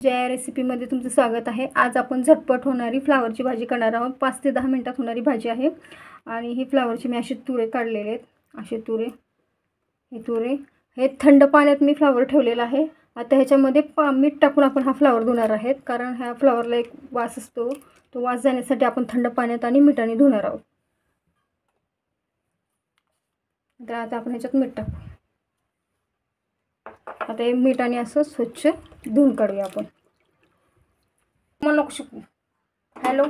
जया रेसिपीमध्ये तुमचं स्वागत आहे। आज आपण झटपट होणारी फ्लावरची भाजी करणार आहोत। 5 ते 10 मिनिटात होणारी भाजी आहे आणि ही फ्लावरची मी असे तुरे काढलेले आहेत। असे तुरे हे थंड पाण्यात मी फ्लावर ठेवलेला आहे। आता ह्याच्यामध्ये मीठ टाकून आपण हा फ्लावर धुणार आहोत, कारण ह्या फ्लावरला एक वास असतो। तो वास जाण्यासाठी आपण थंड पाण्यात आणि मिठाने धुणार आहोत। तर आता आपण ह्याच्यात मीठ टाकू। आता हे मिठाने असं स्वच्छ धुवून काढूया आपण। मग नको शिकू। हॅलो,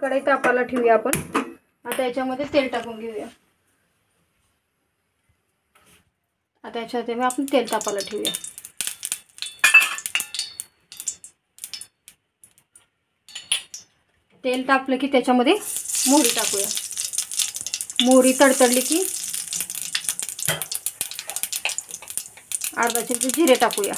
कढई तापायला ठेवूया आपण। आता याच्यामध्ये तेल टाकून घेऊया। आता याच्यामध्ये आपण तेल तापायला ठेवूया। तेल तापलं की त्याच्यामध्ये मोहरी टाकूया। मोहरी तडतडली की अर्धा चमचा जिरे टाकूया।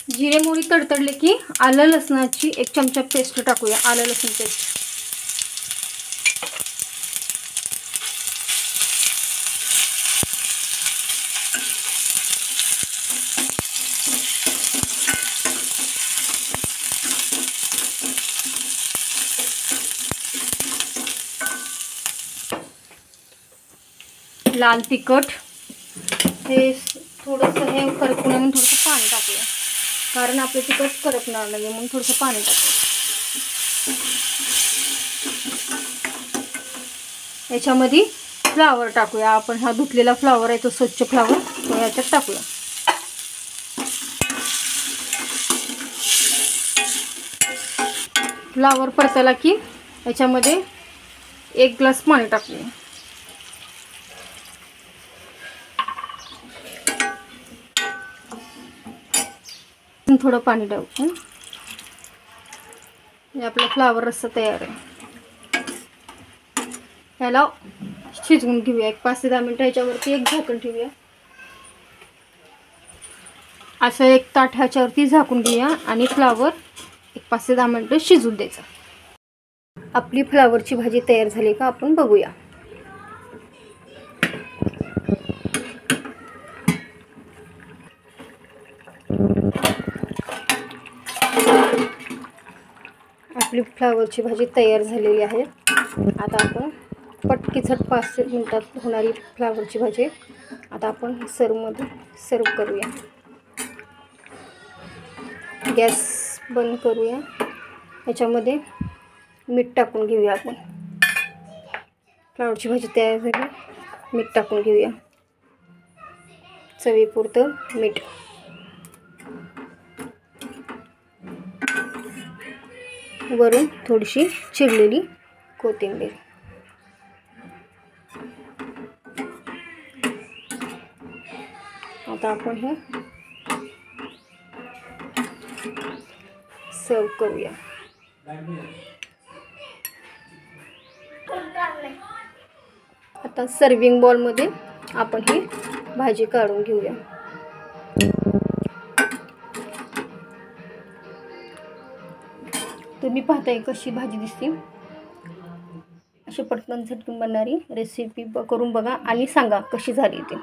जिरे मोहरी तडतडले की आलं लसणाची 1 चमचा पेस्ट टाकूया। आलं लसूण पेस्ट। लाल तिखट हे थोडंसं हे करपू नये म्हणून थोडंसं पाणी टाकूया, कारण आपले तिखट करपणार नाही म्हणून थोडंसं पाणी टाकूया। याच्यामध्ये फ्लावर टाकूया आपण। हा धुतलेला फ्लावर आहे, तो स्वच्छ फ्लावर तो याच्यात टाकूया। फ्लावर परतला की याच्यामध्ये 1 ग्लास पाणी टाकूया। थोडं पाणी टाकू। हे आपला फ्लावर रस्सा तयार आहे। ह्याला शिजवून घेऊया 5 ते 10 मिनिटं। ह्याच्यावरती एक झाकण ठेवूया। असं एक ताट ह्याच्यावरती झाकून घेऊया आणि फ्लावर 5 ते 10 मिनिटं शिजून द्यायचं। आपली फ्लावरची भाजी तयार झाली का आपण बघूया। आपली फ्लावरची भाजी तयार झालेली आहे। आता आपण पटकी झट 5 मिनिटात होणारी फ्लावरची भाजी आता आपण सर्व करूया। गॅस बंद करूया। याच्यामध्ये मीठ टाकून घेऊया आपण। फ्लावरची भाजी तयार झाली। मीठ टाकून घेऊया, चवीपुरतं मीठ। वरून थोडीशी चिरलेली कोथिंबीर। आता आपण हे सर्व करूया। आता सर्विंग बॉलमध्ये आपण ही भाजी काढून घेऊया। तुम्ही पाहताय कशी भाजी दिसते। अशी पटकन झटकन बनणारी रेसिपी करून बघा आणि सांगा कशी झाली ते।